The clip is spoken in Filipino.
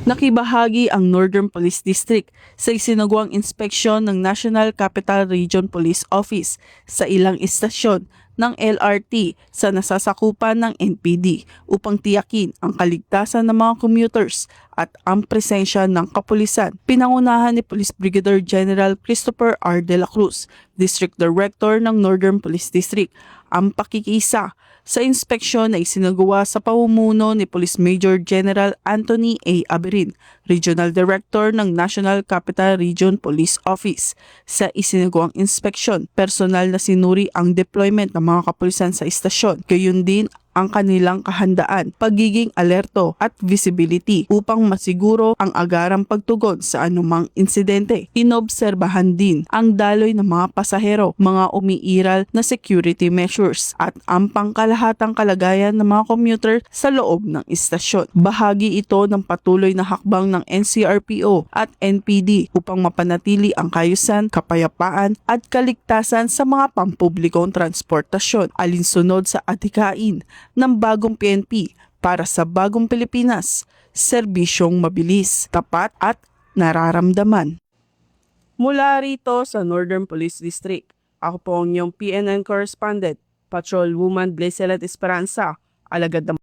Nakibahagi ang Northern Police District sa isinagawang inspeksyon ng National Capital Region Police Office sa ilang istasyon ng LRT sa nasasakupan ng NPD upang tiyakin ang kaligtasan ng mga commuters at ang presensya ng kapulisan. Pinangunahan ni Police Brigadier General Christopher R. De La Cruz, District Director ng Northern Police District, ang pakikisa sa inspeksyon na isinagawa sa pamumuno ni Police Major General Anthony A. Aberin, Regional Director ng National Capital Region Police Office. Sa isinagawang inspeksyon, personal na sinuri ang deployment ng mga kapulisan sa istasyon, gayon din ang kanilang kahandaan, pagiging alerto at visibility upang masiguro ang agarang pagtugon sa anumang insidente. Inobserbahan din ang daloy ng mga pasahero, mga umiiral na security measures at ang pangkalahatang kalagayan ng mga commuter sa loob ng istasyon. Bahagi ito ng patuloy na hakbang ng NCRPO at NPD upang mapanatili ang kaayusan, kapayapaan at kaligtasan sa mga pampublikong transportasyon, alinsunod sa adhikain ng bagong PNP para sa bagong Pilipinas, serbisyong mabilis, tapat at nararamdaman. Mula rito sa Northern Police District, ako po ang inyong PNN correspondent, Patrol Woman Blesselet Esperanza, alagad ng